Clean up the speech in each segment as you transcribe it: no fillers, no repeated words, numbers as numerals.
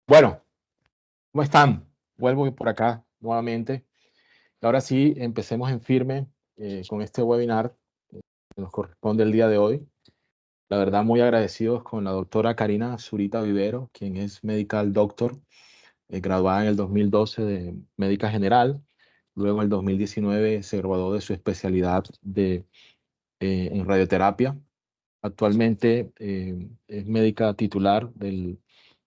Bueno, ¿cómo están? Vuelvo por acá nuevamente. Ahora sí, empecemos en firme con este webinar que nos corresponde el día de hoy. La verdad, muy agradecidos con la doctora Karina Zurita Vivero, quien es Medical Doctor, graduada en el 2012 de Médica General. Luego, en el 2019, se graduó de su especialidad en radioterapia. Actualmente es médica titular del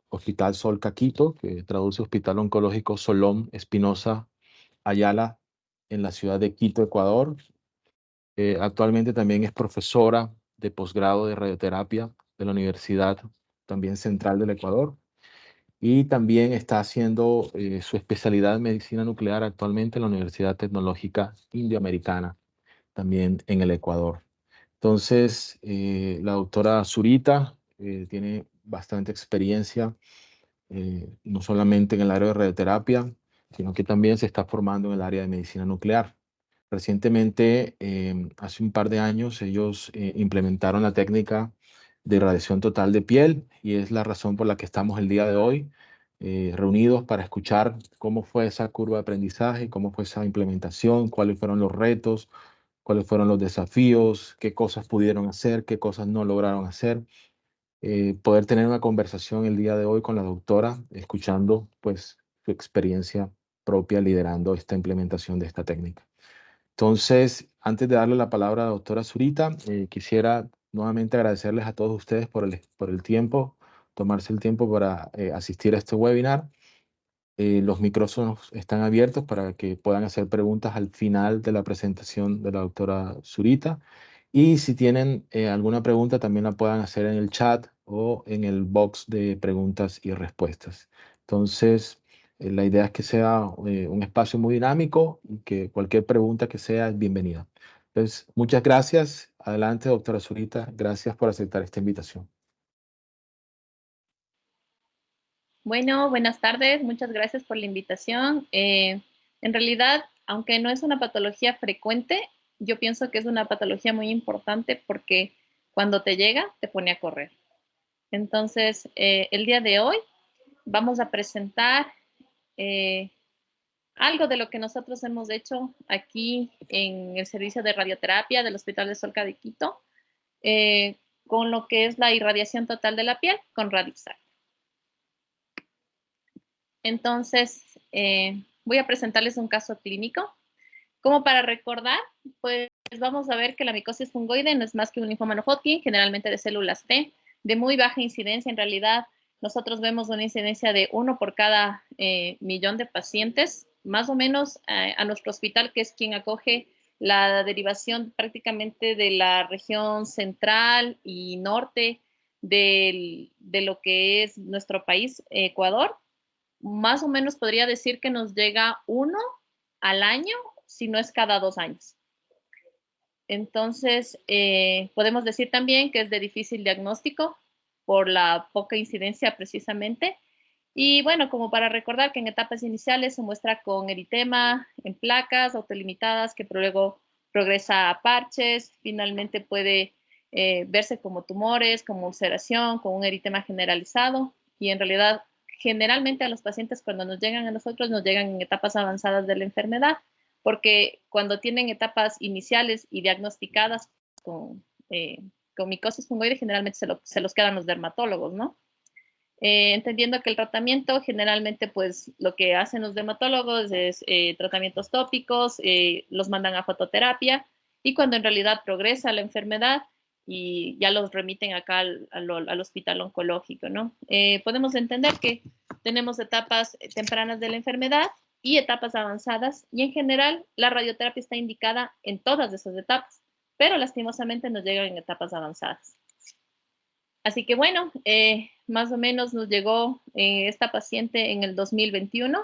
Hospital Sol Caquito, que traduce Hospital Oncológico Solón Espinosa Ayala en la ciudad de Quito, Ecuador. Actualmente también es profesora de posgrado de radioterapia de la Universidad también Central del Ecuador y también está haciendo su especialidad en medicina nuclear actualmente en la Universidad Tecnológica Indioamericana, también en el Ecuador. Entonces, la doctora Zurita tiene bastante experiencia, no solamente en el área de radioterapia, sino que también se está formando en el área de medicina nuclear. Recientemente, hace un par de años, ellos implementaron la técnica de irradiación total de piel y es la razón por la que estamos el día de hoy reunidos para escuchar cómo fue esa curva de aprendizaje, cómo fue esa implementación, cuáles fueron los retos, cuáles fueron los desafíos, qué cosas pudieron hacer, qué cosas no lograron hacer. Poder tener una conversación el día de hoy con la doctora, escuchando pues su experiencia propia liderando esta implementación de esta técnica. Entonces, antes de darle la palabra a la doctora Zurita, quisiera nuevamente agradecerles a todos ustedes por el tiempo, tomarse el tiempo para asistir a este webinar. Los micrófonos están abiertos para que puedan hacer preguntas al final de la presentación de la doctora Zurita. Y si tienen alguna pregunta, también la puedan hacer en el chat o en el box de preguntas y respuestas. Entonces, la idea es que sea un espacio muy dinámico y que cualquier pregunta que sea es bienvenida. Entonces, muchas gracias. Adelante, doctora Zurita. Gracias por aceptar esta invitación. Bueno, buenas tardes. Muchas gracias por la invitación. En realidad, aunque no es una patología frecuente, yo pienso que es una patología muy importante porque cuando te llega, te pone a correr. Entonces, el día de hoy vamos a presentar algo de lo que nosotros hemos hecho aquí en el servicio de radioterapia del Hospital de Solca de Quito, con lo que es la irradiación total de la piel con RadioSAR. Entonces, voy a presentarles un caso clínico. Como para recordar, pues vamos a ver que la micosis fungoide no es más que un linfoma no Hodgkin, generalmente de células T, de muy baja incidencia. En realidad, nosotros vemos una incidencia de 1 por cada millón de pacientes, más o menos a nuestro hospital, que es quien acoge la derivación prácticamente de la región central y norte de lo que es nuestro país, Ecuador. Más o menos podría decir que nos llega uno al año, si no es cada 2 años. Entonces, podemos decir también que es de difícil diagnóstico por la poca incidencia precisamente. Y bueno, como para recordar que en etapas iniciales se muestra con eritema en placas autolimitadas que luego progresa a parches, finalmente puede verse como tumores, como ulceración, con un eritema generalizado y en realidad generalmente a los pacientes cuando nos llegan a nosotros nos llegan en etapas avanzadas de la enfermedad porque cuando tienen etapas iniciales y diagnosticadas con micosis fungoide generalmente se los quedan los dermatólogos, ¿no? Entendiendo que el tratamiento generalmente pues lo que hacen los dermatólogos es tratamientos tópicos, los mandan a fototerapia y cuando en realidad progresa la enfermedad y ya los remiten acá al hospital oncológico, ¿no? Podemos entender que tenemos etapas tempranas de la enfermedad y etapas avanzadas y en general la radioterapia está indicada en todas esas etapas, pero lastimosamente nos llegan en etapas avanzadas. Así que bueno, más o menos nos llegó esta paciente en el 2021,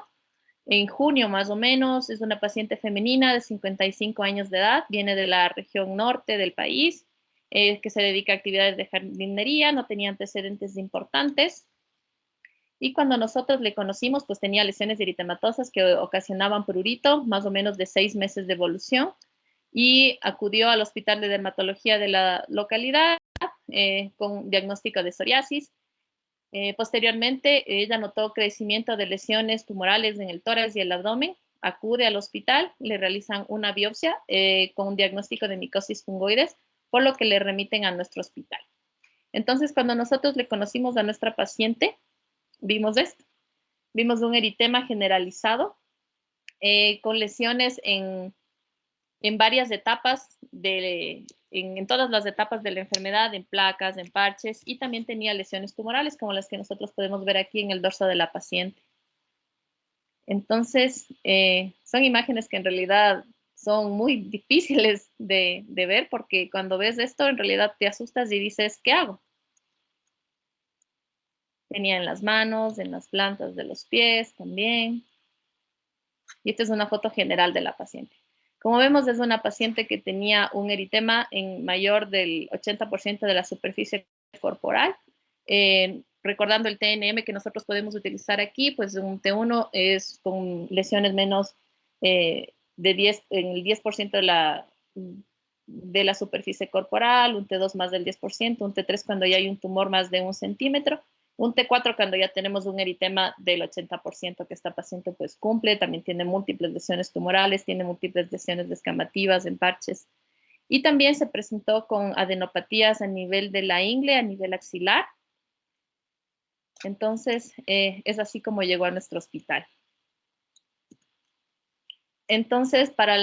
en junio más o menos, es una paciente femenina de 55 años de edad, viene de la región norte del país, que se dedica a actividades de jardinería, no tenía antecedentes importantes. Y cuando nosotros le conocimos, pues tenía lesiones eritematosas que ocasionaban prurito, más o menos de 6 meses de evolución, y acudió al hospital de dermatología de la localidad con diagnóstico de psoriasis. Posteriormente, ella notó crecimiento de lesiones tumorales en el tórax y el abdomen. Acude al hospital, le realizan una biopsia con un diagnóstico de micosis fungoides, por lo que le remiten a nuestro hospital. Entonces, cuando nosotros le conocimos a nuestra paciente, vimos esto. Vimos un eritema generalizado con lesiones en varias etapas, en todas las etapas de la enfermedad, en placas, en parches, y también tenía lesiones tumorales, como las que nosotros podemos ver aquí en el dorso de la paciente. Entonces, son imágenes que en realidad son muy difíciles de ver, porque cuando ves esto, en realidad te asustas y dices, ¿qué hago? Tenía en las manos, en las plantas de los pies también. Y esta es una foto general de la paciente. Como vemos, es una paciente que tenía un eritema en mayor del 80% de la superficie corporal. Recordando el TNM que nosotros podemos utilizar aquí, pues un T1 es con lesiones menos en el 10% de la superficie corporal, un T2 más del 10%, un T3 cuando ya hay un tumor más de 1 centímetro, un T4 cuando ya tenemos un eritema del 80% que esta paciente pues cumple, también tiene múltiples lesiones tumorales, tiene múltiples lesiones descamativas en parches. Y también se presentó con adenopatías a nivel de la ingle, a nivel axilar. Entonces, es así como llegó a nuestro hospital. Entonces, para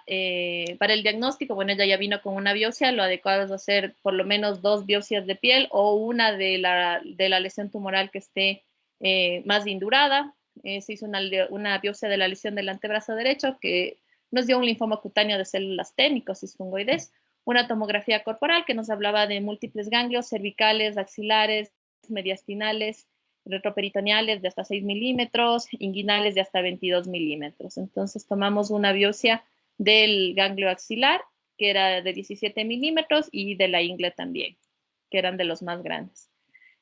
el diagnóstico, bueno, ella ya vino con una biopsia, lo adecuado es hacer por lo menos 2 biopsias de piel o una de la lesión tumoral que esté más indurada. Se hizo una biopsia de la lesión del antebrazo derecho que nos dio un linfoma cutáneo de células T, micosis fungoides, una tomografía corporal que nos hablaba de múltiples ganglios cervicales, axilares, mediastinales, retroperitoneales de hasta 6 milímetros, inguinales de hasta 22 milímetros. Entonces tomamos una biopsia del ganglio axilar, que era de 17 milímetros, y de la ingle también, que eran de los más grandes.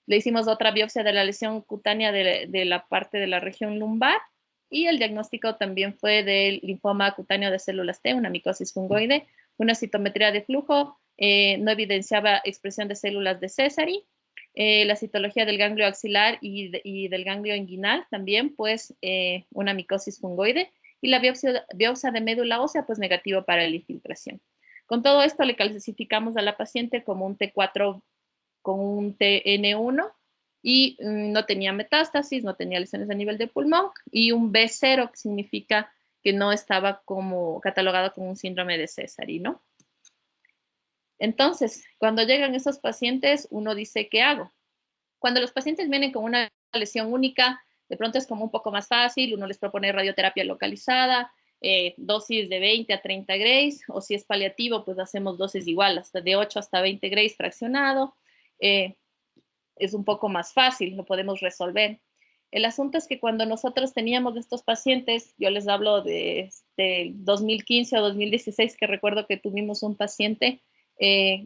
Le hicimos otra biopsia de la lesión cutánea de la parte de la región lumbar, y el diagnóstico también fue del linfoma cutáneo de células T, una micosis fungoide, una citometría de flujo, no evidenciaba expresión de células de Sézary, la citología del ganglio axilar y del ganglio inguinal también, pues una micosis fungoide, y la biopsia de médula ósea, pues negativo para la infiltración. Con todo esto le clasificamos a la paciente como un T4 con un TN1 y no tenía metástasis, no tenía lesiones a nivel de pulmón, y un B0 que significa que no estaba como catalogado como un síndrome de Sézary, ¿no? Entonces, cuando llegan esos pacientes, uno dice, ¿qué hago? Cuando los pacientes vienen con una lesión única, de pronto es como un poco más fácil, uno les propone radioterapia localizada, dosis de 20 a 30 grays, o si es paliativo, pues hacemos dosis igual, hasta de 8 hasta 20 grays fraccionado. Es un poco más fácil, lo podemos resolver. El asunto es que cuando nosotros teníamos estos pacientes, yo les hablo de 2015 o 2016, que recuerdo que tuvimos un paciente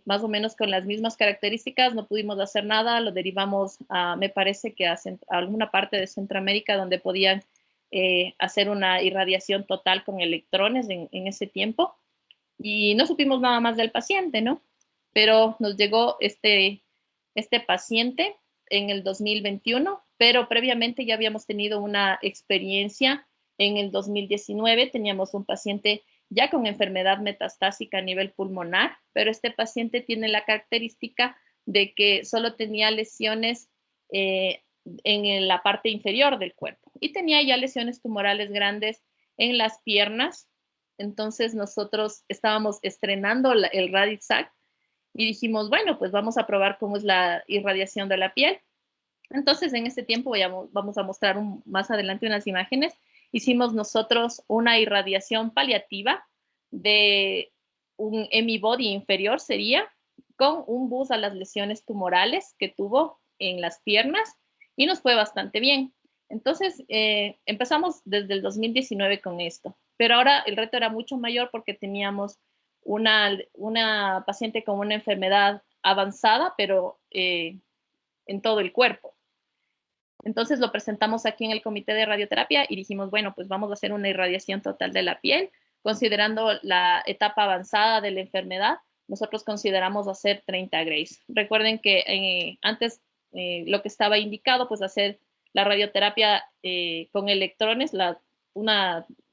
más o menos con las mismas características, no pudimos hacer nada, lo derivamos a, me parece que a alguna parte de Centroamérica donde podían hacer una irradiación total con electrones en ese tiempo, y no supimos nada más del paciente, ¿no? Pero nos llegó este paciente en el 2021, pero previamente ya habíamos tenido una experiencia en el 2019, teníamos un paciente ya con enfermedad metastásica a nivel pulmonar, pero este paciente tiene la característica de que solo tenía lesiones en la parte inferior del cuerpo y tenía ya lesiones tumorales grandes en las piernas. Entonces nosotros estábamos estrenando el Radixact y dijimos, bueno, pues vamos a probar cómo es la irradiación de la piel. Entonces, en este tiempo vamos a mostrar más adelante unas imágenes. Hicimos nosotros una irradiación paliativa de un hemibody inferior, sería, con un bus a las lesiones tumorales que tuvo en las piernas, y nos fue bastante bien. Entonces, empezamos desde el 2019 con esto, pero ahora el reto era mucho mayor porque teníamos una paciente con una enfermedad avanzada, pero en todo el cuerpo. Entonces lo presentamos aquí en el comité de radioterapia y dijimos, bueno, pues vamos a hacer una irradiación total de la piel, considerando la etapa avanzada de la enfermedad. Nosotros consideramos hacer 30 grays. Recuerden que antes lo que estaba indicado, pues hacer la radioterapia con electrones, la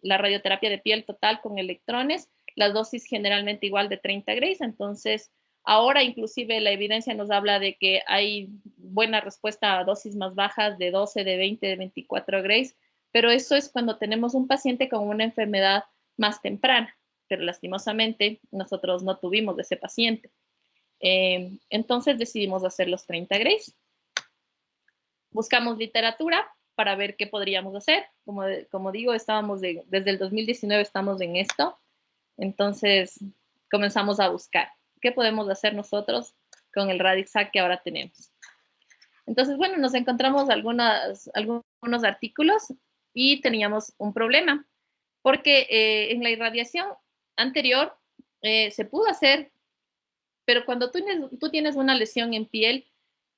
radioterapia de piel total con electrones, la dosis generalmente igual de 30 grays. Entonces, ahora inclusive la evidencia nos habla de que hay buena respuesta a dosis más bajas de 12, de 20, de 24 grays, pero eso es cuando tenemos un paciente con una enfermedad más temprana, pero lastimosamente nosotros no tuvimos de ese paciente. Entonces decidimos hacer los 30 grays. Buscamos literatura para ver qué podríamos hacer. Como digo, desde el 2019 estamos en esto. Entonces comenzamos a buscar qué podemos hacer nosotros con el Radixact que ahora tenemos. Entonces, bueno, nos encontramos algunos artículos y teníamos un problema, porque en la irradiación anterior se pudo hacer, pero cuando tú tienes una lesión en piel,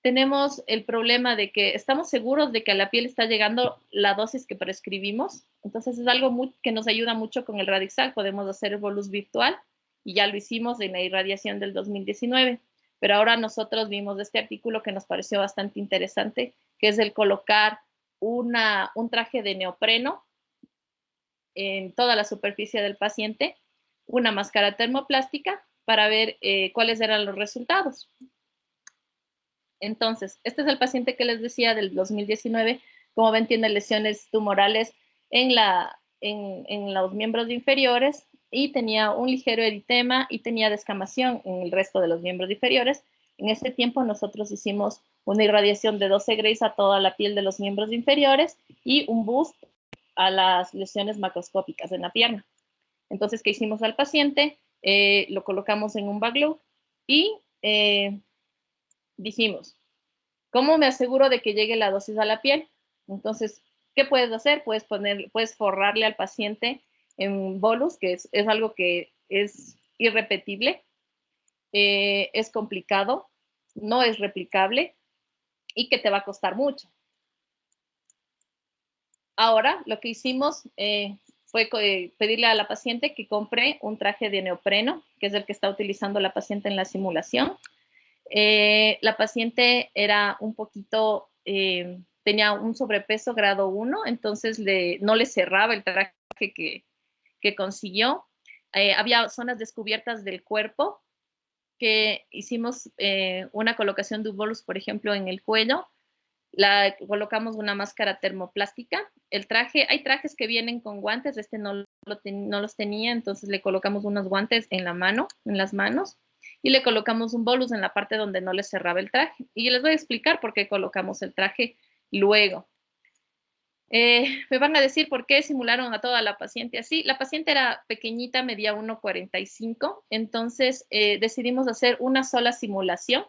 tenemos el problema de que estamos seguros de que a la piel está llegando la dosis que prescribimos. Entonces es algo que nos ayuda mucho con el Radixact. Podemos hacer el bolus virtual y ya lo hicimos en la irradiación del 2019. Pero ahora nosotros vimos este artículo que nos pareció bastante interesante, que es el colocar un traje de neopreno en toda la superficie del paciente, una máscara termoplástica para ver cuáles eran los resultados. Entonces, este es el paciente que les decía del 2019. Como ven, tiene lesiones tumorales en los miembros inferiores y tenía un ligero eritema y tenía descamación en el resto de los miembros inferiores. En este tiempo nosotros hicimos una irradiación de 12 grays a toda la piel de los miembros inferiores y un boost a las lesiones macroscópicas en la pierna. Entonces, ¿qué hicimos al paciente? Lo colocamos en un baglú y dijimos, ¿cómo me aseguro de que llegue la dosis a la piel? Entonces, ¿qué puedes hacer? Puedes forrarle al paciente en bolus, que es algo que es irrepetible, es complicado, no es replicable y que te va a costar mucho. Ahora, lo que hicimos fue pedirle a la paciente que compre un traje de neopreno, que es el que está utilizando la paciente en la simulación. La paciente era un poquito, tenía un sobrepeso grado 1, entonces no le cerraba el traje que consiguió. Había zonas descubiertas del cuerpo que hicimos una colocación de un bolus, por ejemplo, en el cuello. Colocamos una máscara termoplástica. Hay trajes que vienen con guantes, este no los tenía, entonces le colocamos unos guantes en las manos, y le colocamos un bolus en la parte donde no le cerraba el traje. Y les voy a explicar por qué colocamos el traje luego. Me van a decir por qué simularon a toda la paciente así. La paciente era pequeñita, medía 1,45, entonces decidimos hacer una sola simulación,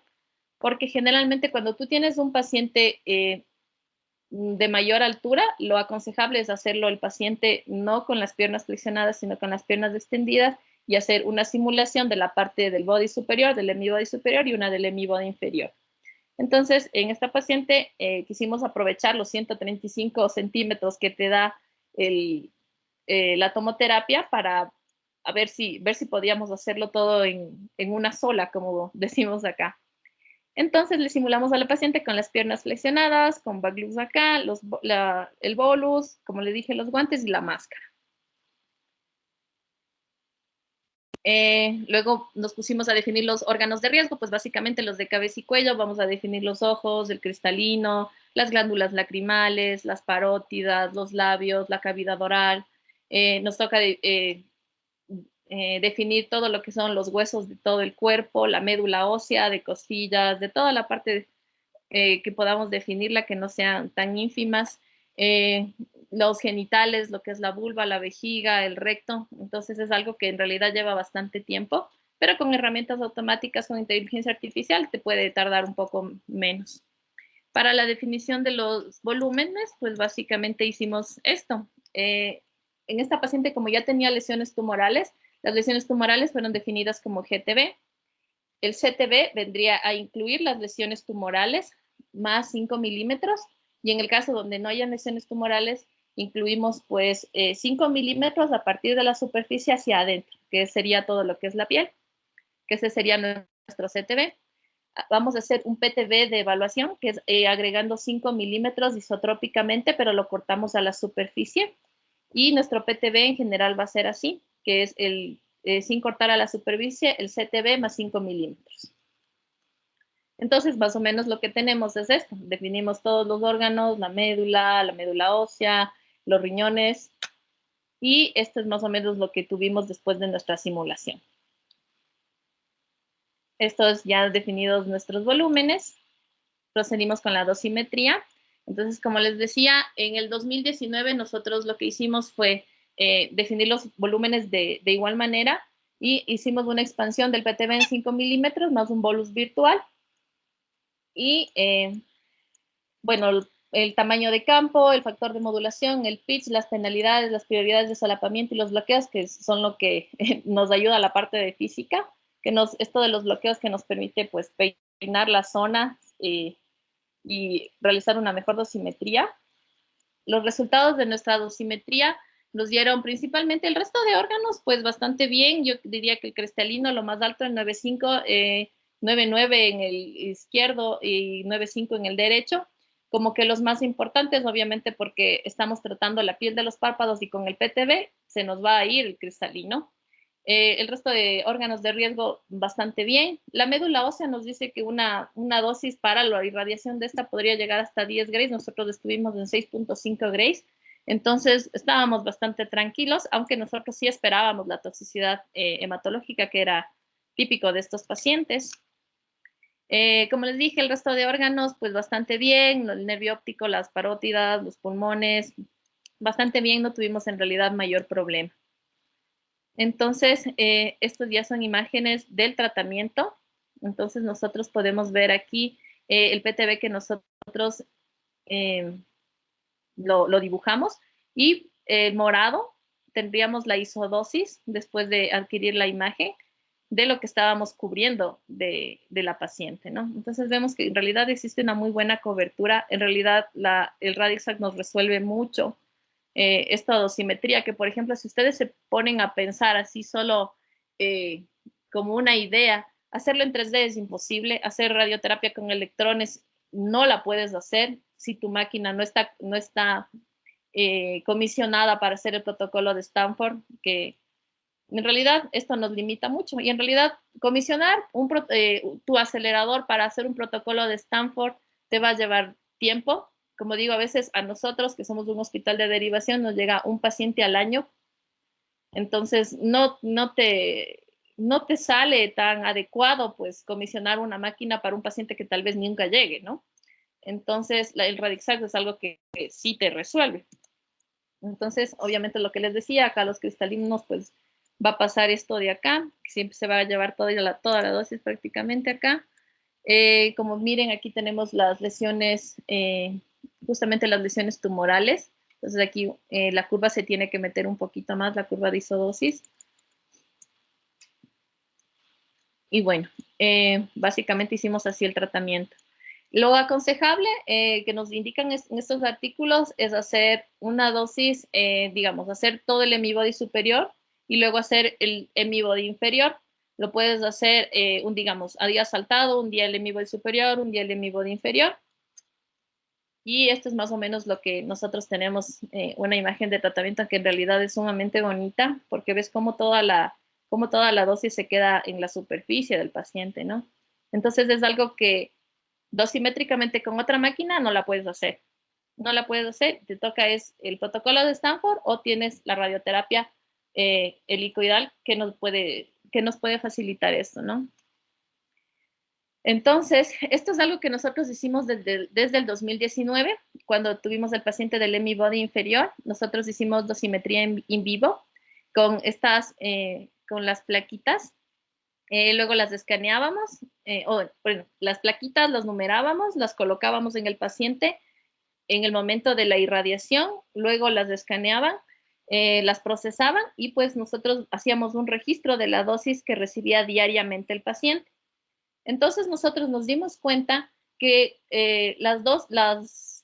porque generalmente cuando tú tienes un paciente de mayor altura, lo aconsejable es hacerlo el paciente no con las piernas flexionadas, sino con las piernas extendidas, y hacer una simulación de la parte del body superior, del hemibody superior, y una del hemibody inferior. Entonces, en esta paciente quisimos aprovechar los 135 centímetros que te da la tomoterapia para ver si podíamos hacerlo todo en una sola, como decimos acá. Entonces le simulamos a la paciente con las piernas flexionadas, con baglus acá, el bolus, como le dije, los guantes y la máscara. Luego nos pusimos a definir los órganos de riesgo, pues básicamente los de cabeza y cuello. Vamos a definir los ojos, el cristalino, las glándulas lacrimales, las parótidas, los labios, la cavidad oral. Nos toca definir todo lo que son los huesos de todo el cuerpo, la médula ósea, de costillas, de toda la parte que podamos definirla, que no sean tan ínfimas. Los genitales, lo que es la vulva, la vejiga, el recto. Entonces es algo que en realidad lleva bastante tiempo, pero con herramientas automáticas, con inteligencia artificial, te puede tardar un poco menos. Para la definición de los volúmenes, pues básicamente hicimos esto. En esta paciente, como ya tenía lesiones tumorales, las lesiones tumorales fueron definidas como GTB. El CTB vendría a incluir las lesiones tumorales más 5 milímetros, y en el caso donde no hayan lesiones tumorales, incluimos pues 5 milímetros a partir de la superficie hacia adentro, que sería todo lo que es la piel, que ese sería nuestro CTB. vamos a hacer un PTB de evaluación, que es agregando 5 milímetros isotrópicamente, pero lo cortamos a la superficie. Y nuestro PTB en general va a ser así, que es sin cortar a la superficie, el CTB más 5 milímetros. Entonces, más o menos lo que tenemos es esto. Definimos todos los órganos, la médula ósea, los riñones, y esto es más o menos lo que tuvimos después de nuestra simulación. Estos ya definidos nuestros volúmenes, procedimos con la dosimetría. Entonces, como les decía, en el 2019 nosotros lo que hicimos fue definir los volúmenes de igual manera y hicimos una expansión del PTB en 5 milímetros más un bolus virtual. Y bueno, el tamaño de campo, el factor de modulación, el pitch, las penalidades, las prioridades de solapamiento y los bloqueos, que son lo que nos ayuda a la parte de física, esto de los bloqueos que nos permite pues peinar la zona y realizar una mejor dosimetría. Los resultados de nuestra dosimetría nos dieron principalmente el resto de órganos, pues bastante bien. Yo diría que el cristalino, lo más alto, el 9.5, 9.9 en el izquierdo y 9.5 en el derecho. Como que los más importantes, obviamente, porque estamos tratando la piel de los párpados y con el PTB se nos va a ir el cristalino. El resto de órganos de riesgo bastante bien. La médula ósea nos dice que una dosis para la irradiación de esta podría llegar hasta 10 grays. Nosotros estuvimos en 6.5 grays. Entonces estábamos bastante tranquilos, aunque nosotros sí esperábamos la toxicidad hematológica que era típico de estos pacientes. Como les dije, el resto de órganos, pues bastante bien, el nervio óptico, las parótidas, los pulmones, bastante bien, no tuvimos en realidad mayor problema. Entonces, estos ya son imágenes del tratamiento. Entonces, nosotros podemos ver aquí el PTB que nosotros lo dibujamos. Y morado, tendríamos la isodosis después de adquirir la imagen de lo que estábamos cubriendo de la paciente, ¿no? Entonces, vemos que en realidad existe una muy buena cobertura. En realidad, el Radixact nos resuelve mucho esta dosimetría, que por ejemplo, si ustedes se ponen a pensar así solo como una idea, hacerlo en 3D es imposible, hacer radioterapia con electrones no la puedes hacer si tu máquina no está comisionada para hacer el protocolo de Stanford, que en realidad esto nos limita mucho. Y en realidad comisionar tu acelerador para hacer un protocolo de Stanford te va a llevar tiempo. Como digo, a veces a nosotros, que somos un hospital de derivación, nos llega un paciente al año. Entonces, no te sale tan adecuado, pues, comisionar una máquina para un paciente que tal vez nunca llegue, ¿no? Entonces, el Radixact es algo que sí te resuelve. Entonces, obviamente, lo que les decía, acá los cristalinos, pues, va a pasar esto de acá, que siempre se va a llevar toda la dosis prácticamente acá. Como miren, aquí tenemos las lesiones, justamente las lesiones tumorales. Entonces aquí la curva se tiene que meter un poquito más, la curva de isodosis. Y bueno, básicamente hicimos así el tratamiento. Lo aconsejable que nos indican en estos artículos es hacer una dosis, digamos, hacer todo el hemibody superior y luego hacer el hemibody inferior. Lo puedes hacer, digamos, a día saltado, un día el hemibody superior, un día el hemibody inferior. Y esto es más o menos lo que nosotros tenemos, una imagen de tratamiento que en realidad es sumamente bonita, porque ves cómo toda la dosis se queda en la superficie del paciente, ¿no? Entonces es algo que dosimétricamente con otra máquina no la puedes hacer. No la puedes hacer, te toca es el protocolo de Stanford o tienes la radioterapia helicoidal que nos puede facilitar esto, ¿no? Entonces, esto es algo que nosotros hicimos desde el 2019, cuando tuvimos el paciente del hemibody inferior. Nosotros hicimos dosimetría in vivo con con las plaquitas. Luego las escaneábamos, bueno, las plaquitas las numerábamos, las colocábamos en el paciente en el momento de la irradiación, luego las escaneaban, las procesaban y pues nosotros hacíamos un registro de la dosis que recibía diariamente el paciente. Entonces nosotros nos dimos cuenta que la dosis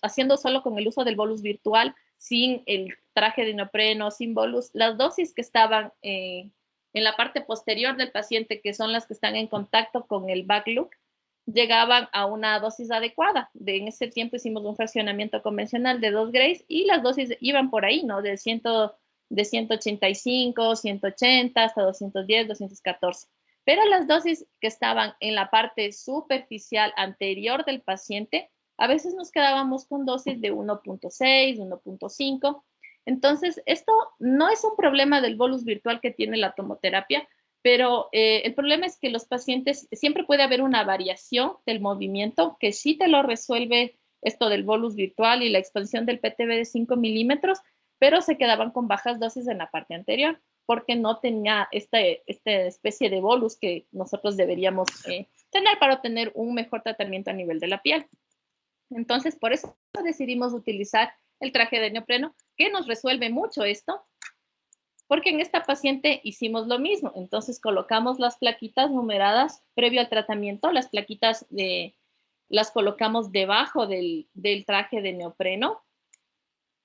haciendo solo con el uso del bolus virtual, sin el traje de neopreno, sin bolus, las dosis que estaban en la parte posterior del paciente, que son las que están en contacto con el back loop, llegaban a una dosis adecuada. En ese tiempo hicimos un fraccionamiento convencional de 2 grays y las dosis iban por ahí, ¿no? De 185, 180 hasta 210, 214. Pero las dosis que estaban en la parte superficial anterior del paciente, a veces nos quedábamos con dosis de 1.6, 1.5. Entonces, esto no es un problema del bolus virtual que tiene la tomoterapia, pero el problema es que los pacientes, siempre puede haber una variación del movimiento que sí te lo resuelve esto del bolus virtual y la expansión del PTB de 5 milímetros, pero se quedaban con bajas dosis en la parte anterior porque no tenía esta especie de bolus que nosotros deberíamos tener para obtener un mejor tratamiento a nivel de la piel. Entonces, por eso decidimos utilizar el traje de neopreno, que nos resuelve mucho esto, porque en esta paciente hicimos lo mismo. Entonces, colocamos las plaquitas numeradas previo al tratamiento. Las plaquitas las colocamos debajo del traje de neopreno.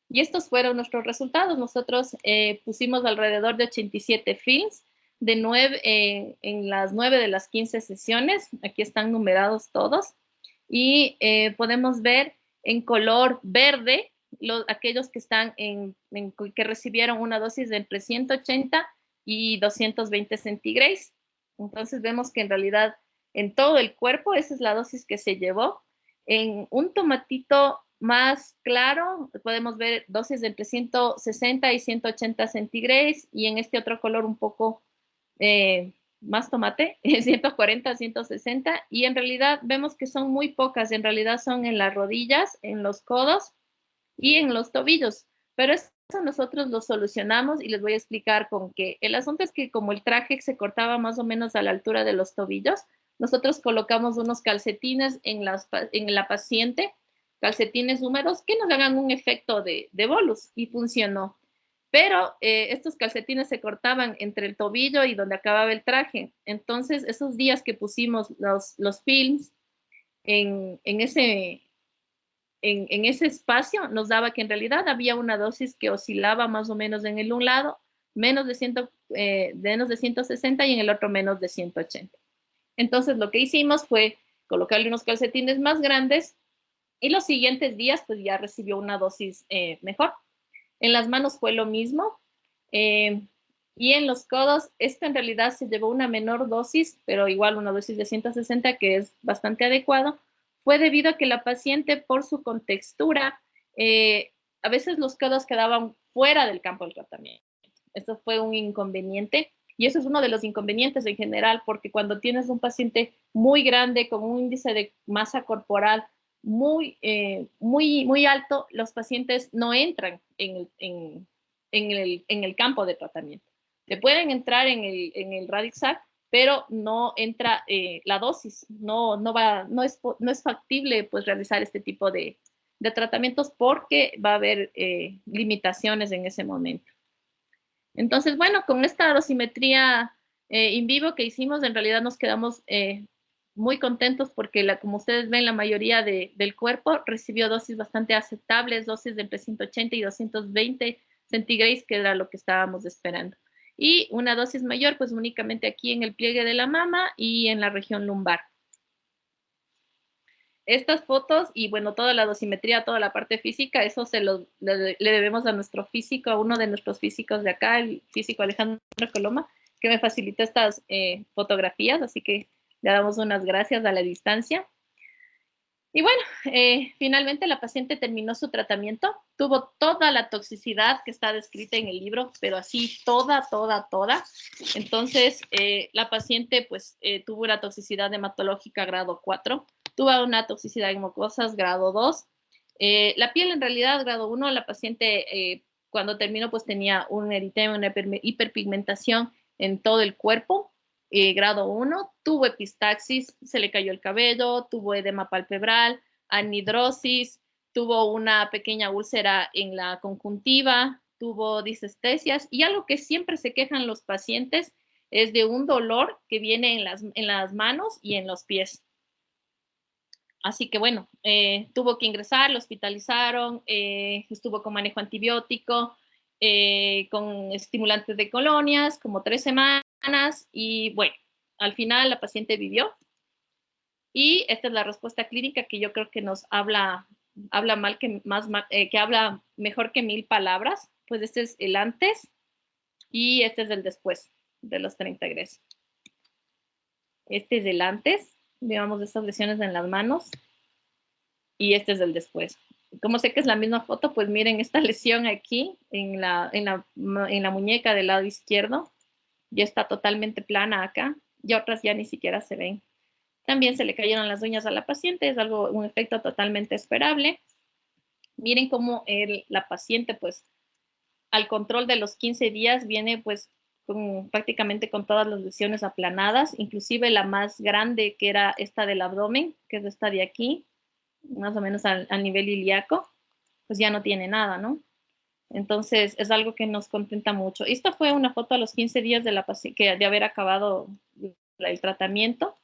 Y estos fueron nuestros resultados. Nosotros pusimos alrededor de 87 films en las 9 de las 15 sesiones. Aquí están numerados todos. Y podemos ver en color verde aquellos que que recibieron una dosis de entre 180 y 220 centigrados. Entonces vemos que en realidad en todo el cuerpo esa es la dosis que se llevó. En un tomatito más claro podemos ver dosis de entre 160 y 180 centigrados, y en este otro color un poco más tomate, 140, 160, y en realidad vemos que son muy pocas. En realidad son en las rodillas, en los codos y en los tobillos, pero eso nosotros lo solucionamos y les voy a explicar con qué. El asunto es que como el traje se cortaba más o menos a la altura de los tobillos, nosotros colocamos unos calcetines en la paciente, calcetines húmedos que nos hagan un efecto de bolus, y funcionó. Pero estos calcetines se cortaban entre el tobillo y donde acababa el traje. Entonces, esos días que pusimos los films en ese espacio, nos daba que en realidad había una dosis que oscilaba más o menos en el un lado, menos de 160, y en el otro menos de 180. Entonces, lo que hicimos fue colocarle unos calcetines más grandes, y los siguientes días pues ya recibió una dosis mejor. En las manos fue lo mismo, y en los codos, esto en realidad se llevó una menor dosis, pero igual una dosis de 160, que es bastante adecuado. Fue debido a que la paciente, por su contextura, a veces los codos quedaban fuera del campo del tratamiento. Esto fue un inconveniente, y eso es uno de los inconvenientes en general, porque cuando tienes un paciente muy grande, con un índice de masa corporal muy alto, los pacientes no entran en el campo de tratamiento. Le pueden entrar en el Radixac, pero no entra la dosis, no es factible pues realizar este tipo de tratamientos, porque va a haber limitaciones en ese momento. Entonces, bueno, con esta dosimetría in vivo que hicimos, en realidad nos quedamos muy contentos, porque como ustedes ven, la mayoría del cuerpo recibió dosis bastante aceptables, dosis de entre 180 y 220 centigrados, que era lo que estábamos esperando. Y una dosis mayor, pues únicamente aquí en el pliegue de la mama y en la región lumbar. Estas fotos y bueno, toda la dosimetría, toda la parte física, eso le debemos a nuestro físico, a uno de nuestros físicos de acá, el físico Alejandro Coloma, que me facilitó estas fotografías, así que le damos unas gracias a la distancia. Y bueno, finalmente la paciente terminó su tratamiento, tuvo toda la toxicidad que está descrita en el libro, pero así toda. Entonces, la paciente pues tuvo una toxicidad hematológica grado 4, tuvo una toxicidad en mucosas grado 2, la piel en realidad grado 1, la paciente cuando terminó pues tenía un eritema, una hiperpigmentación en todo el cuerpo, grado 1, tuvo epistaxis, se le cayó el cabello, tuvo edema palpebral, anhidrosis, tuvo una pequeña úlcera en la conjuntiva, tuvo disestesias, y algo que siempre se quejan los pacientes es de un dolor que viene en las manos y en los pies. Así que bueno, tuvo que ingresar, lo hospitalizaron, estuvo con manejo antibiótico, con estimulantes de colonias, como 3 semanas, y bueno, al final la paciente vivió. Y esta es la respuesta clínica que yo creo que nos habla que habla mejor que 1000 palabras. Pues este es el antes y este es el después de los 30 egresos. Este es el antes, digamos, de estas lesiones en las manos, y este es el después. Como sé que es la misma foto, pues miren esta lesión aquí en la muñeca del lado izquierdo, ya está totalmente plana acá, y otras ya ni siquiera se ven. También se le cayeron las uñas a la paciente, es un efecto totalmente esperable. Miren cómo la paciente, pues, al control de los 15 días viene, pues, prácticamente con todas las lesiones aplanadas, inclusive la más grande, que era esta del abdomen, que es esta de aquí, más o menos al nivel ilíaco, pues ya no tiene nada, ¿no? Entonces, es algo que nos contenta mucho. Esta fue una foto a los 15 días de haber acabado el tratamiento.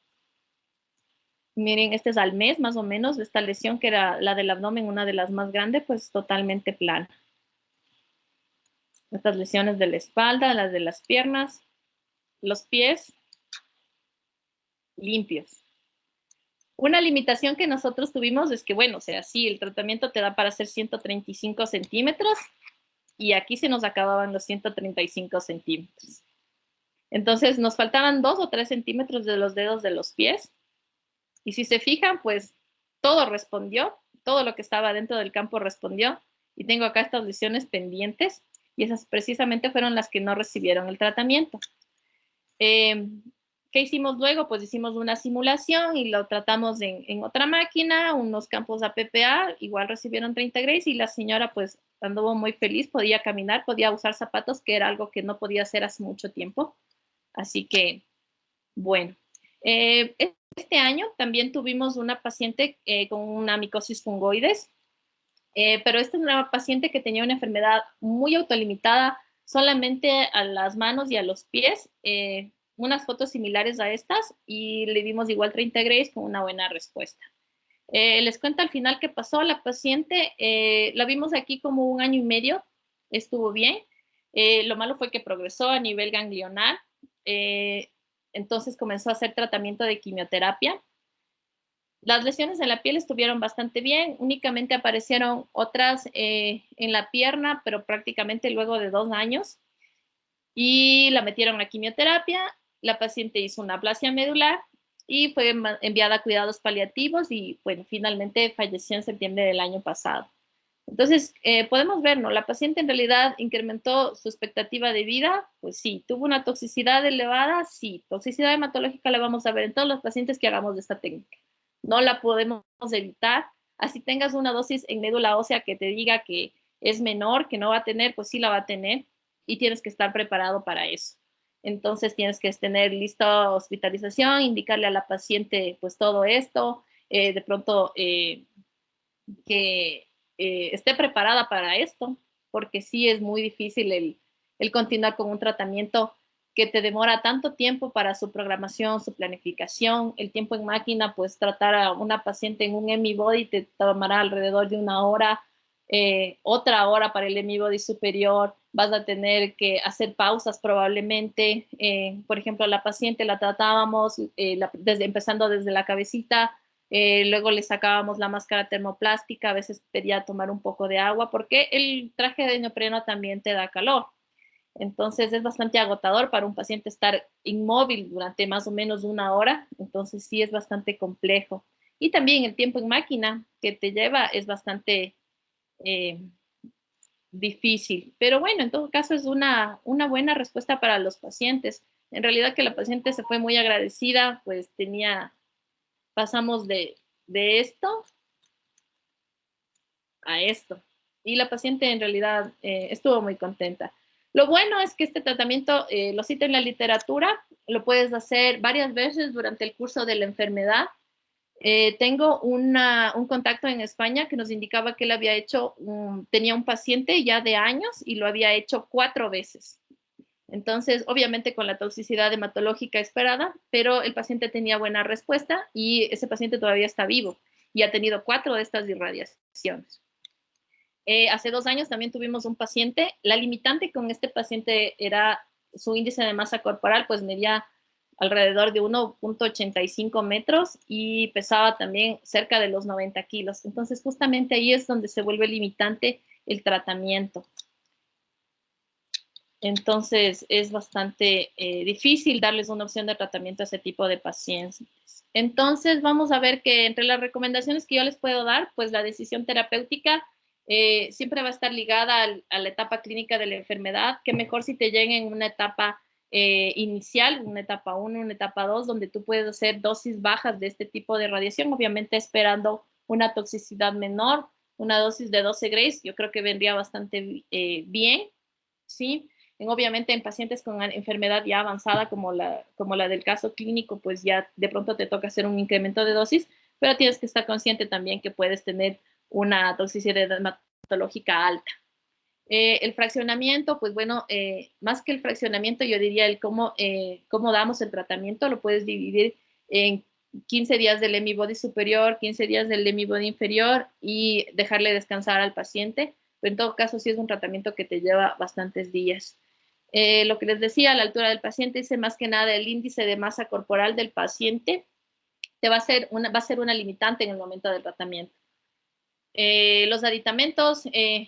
Miren, este es al mes más o menos, esta lesión que era la del abdomen, una de las más grandes, pues totalmente plana. Estas lesiones de la espalda, las de las piernas, los pies limpios. Una limitación que nosotros tuvimos es que, bueno, o sea, sí, el tratamiento te da para hacer 135 centímetros y aquí se nos acababan los 135 centímetros. Entonces nos faltaban 2 o 3 centímetros de los dedos de los pies. Y si se fijan, pues todo respondió, todo lo que estaba dentro del campo respondió. Y tengo acá estas lesiones pendientes y esas precisamente fueron las que no recibieron el tratamiento. ¿Qué hicimos luego? Pues hicimos una simulación y lo tratamos en otra máquina, unos campos APPA, igual recibieron 30 grays y la señora pues anduvo muy feliz, podía caminar, podía usar zapatos, que era algo que no podía hacer hace mucho tiempo. Así que, bueno. Este año también tuvimos una paciente con una micosis fungoides, pero esta es una paciente que tenía una enfermedad muy autolimitada solamente a las manos y a los pies, unas fotos similares a estas, y le dimos igual 30 grays con una buena respuesta. Les cuento al final qué pasó. La paciente la vimos aquí como 1 año y medio, estuvo bien. Lo malo fue que progresó a nivel ganglionar, entonces comenzó a hacer tratamiento de quimioterapia. Las lesiones en la piel estuvieron bastante bien, únicamente aparecieron otras en la pierna, pero prácticamente luego de 2 años, y la metieron a quimioterapia. La paciente hizo una aplasia medular y fue enviada a cuidados paliativos y, bueno, finalmente falleció en septiembre del año pasado. Entonces, podemos ver, ¿no? La paciente en realidad incrementó su expectativa de vida, pues sí. Tuvo una toxicidad elevada, sí. Toxicidad hematológica la vamos a ver en todos los pacientes que hagamos de esta técnica. No la podemos evitar. Así tengas una dosis en médula ósea que te diga que es menor, que no va a tener, pues sí la va a tener y tienes que estar preparado para eso. Entonces tienes que tener lista hospitalización, indicarle a la paciente pues todo esto, de pronto que esté preparada para esto, porque sí es muy difícil el continuar con un tratamiento que te demora tanto tiempo para su programación, su planificación. El tiempo en máquina, pues tratar a una paciente en un ME-Body te tomará alrededor de 1 hora, otra hora para el ME-Body superior. Vas a tener que hacer pausas probablemente. Por ejemplo, la paciente la tratábamos empezando desde la cabecita, luego le sacábamos la máscara termoplástica, a veces pedía tomar un poco de agua, porque el traje de neopreno también te da calor. Entonces es bastante agotador para un paciente estar inmóvil durante más o menos 1 hora, entonces sí es bastante complejo. Y también el tiempo en máquina que te lleva es bastante difícil, pero bueno, en todo caso es una buena respuesta para los pacientes. En realidad que la paciente se fue muy agradecida, pues pasamos de esto a esto. Y la paciente en realidad estuvo muy contenta. Lo bueno es que este tratamiento lo cita en la literatura, lo puedes hacer varias veces durante el curso de la enfermedad. Tengo un contacto en España que nos indicaba que él había hecho, tenía un paciente ya de años y lo había hecho 4 veces. Entonces, obviamente con la toxicidad hematológica esperada, pero el paciente tenía buena respuesta y ese paciente todavía está vivo y ha tenido 4 de estas irradiaciones. Hace 2 años también tuvimos un paciente. La limitante con este paciente era su índice de masa corporal pues medía alrededor de 1.85 metros y pesaba también cerca de los 90 kilos. Entonces, justamente ahí es donde se vuelve limitante el tratamiento. Entonces, es bastante difícil darles una opción de tratamiento a ese tipo de pacientes. Entonces, vamos a ver que entre las recomendaciones que yo les puedo dar, pues la decisión terapéutica siempre va a estar ligada a la etapa clínica de la enfermedad, que mejor si te lleguen en una etapa inicial, una etapa 1, una etapa 2, donde tú puedes hacer dosis bajas de este tipo de radiación, obviamente esperando una toxicidad menor, una dosis de 12 grays, yo creo que vendría bastante bien, ¿sí? Obviamente en pacientes con enfermedad ya avanzada como la del caso clínico, pues ya de pronto te toca hacer un incremento de dosis, pero tienes que estar consciente también que puedes tener una toxicidad dermatológica alta. El fraccionamiento, pues bueno, más que el fraccionamiento, yo diría el cómo damos el tratamiento, lo puedes dividir en 15 días del Emi-Body superior, 15 días del Emi-Body inferior y dejarle descansar al paciente. Pero en todo caso, sí es un tratamiento que te lleva bastantes días. Lo que les decía, la altura del paciente, dice más que nada el índice de masa corporal del paciente, va a ser una limitante en el momento del tratamiento. Los aditamentos,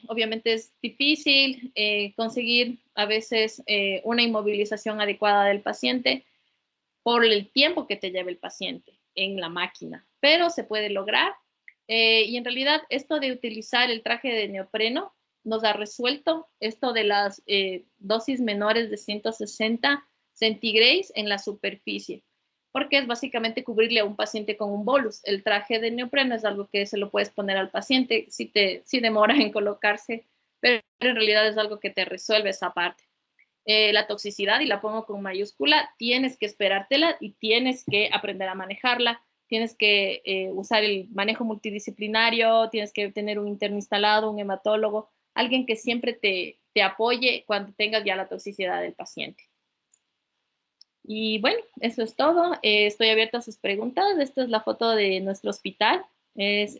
obviamente es difícil conseguir a veces una inmovilización adecuada del paciente por el tiempo que te lleva el paciente en la máquina, pero se puede lograr. Y en realidad esto de utilizar el traje de neopreno nos ha resuelto esto de las dosis menores de 160 centigrays en la superficie, porque es básicamente cubrirle a un paciente con un bolus. El traje de neopreno es algo que se lo puedes poner al paciente, si demora en colocarse, pero en realidad es algo que te resuelve esa parte. La toxicidad, y la pongo con mayúscula, tienes que esperártela y tienes que aprender a manejarla, tienes que usar el manejo multidisciplinario, tienes que tener un interno instalado, un hematólogo, alguien que siempre te apoye cuando tengas ya la toxicidad del paciente. Y bueno, eso es todo. Estoy abierta a sus preguntas. Esta es la foto de nuestro hospital. Es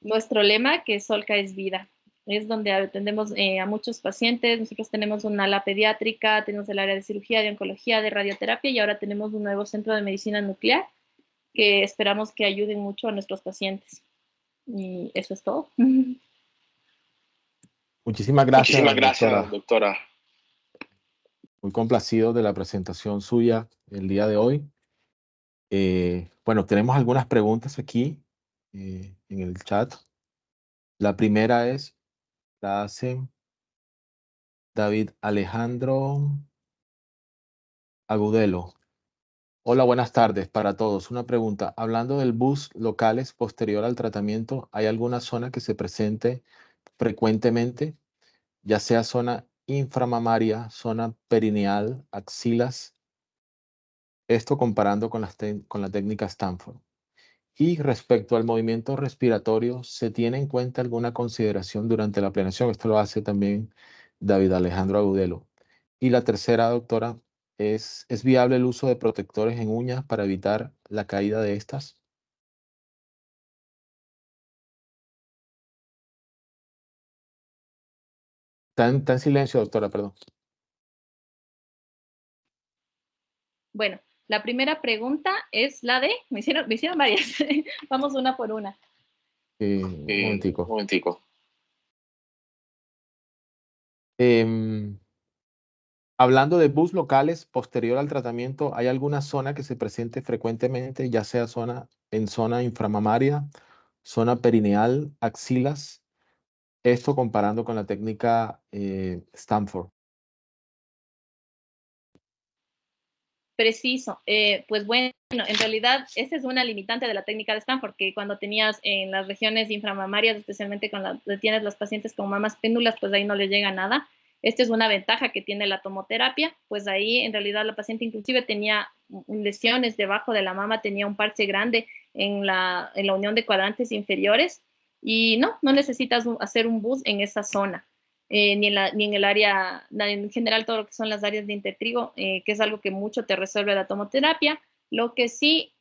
nuestro lema, que Solca es vida. Es donde atendemos a muchos pacientes. Nosotros tenemos una ala pediátrica, tenemos el área de cirugía, de oncología, de radioterapia y ahora tenemos un nuevo centro de medicina nuclear que esperamos que ayuden mucho a nuestros pacientes. Y eso es todo. Muchísimas gracias, doctora. doctora. Muy complacido de la presentación suya el día de hoy. Bueno, tenemos algunas preguntas aquí en el chat. La primera la hace David Alejandro Agudelo. Hola, buenas tardes para todos. Una pregunta. Hablando del bus locales posterior al tratamiento, ¿hay alguna zona que se presente frecuentemente, ya sea zona inframamaria, zona perineal, axilas? Esto comparando con la técnica Stanford. Y respecto al movimiento respiratorio, ¿se tiene en cuenta alguna consideración durante la planeación? Esto lo hace también David Alejandro Agudelo. Y la tercera, doctora, ¿es viable el uso de protectores en uñas para evitar la caída de estas? Está en silencio, doctora, perdón. Bueno, la primera pregunta es la de, me hicieron varias. Vamos una por una. Un momentico. Un momentico. Hablando de bus locales posterior al tratamiento, ¿hay alguna zona que se presente frecuentemente, ya sea en zona inframamaria, zona perineal, axilas? Esto comparando con la técnica Stanford. Preciso. Pues bueno, en realidad esa es una limitante de la técnica de Stanford, que cuando tenías en las regiones inframamarias, especialmente cuando tienes los pacientes con mamas péndulas, pues ahí no le llega nada. Esta es una ventaja que tiene la tomoterapia, pues ahí en realidad la paciente inclusive tenía lesiones debajo de la mama, tenía un parche grande en la unión de cuadrantes inferiores y no necesitas hacer un bus en esa zona. Ni en el área, en general todo lo que son las áreas de intertrigo, que es algo que mucho te resuelve la tomoterapia. Lo que sí,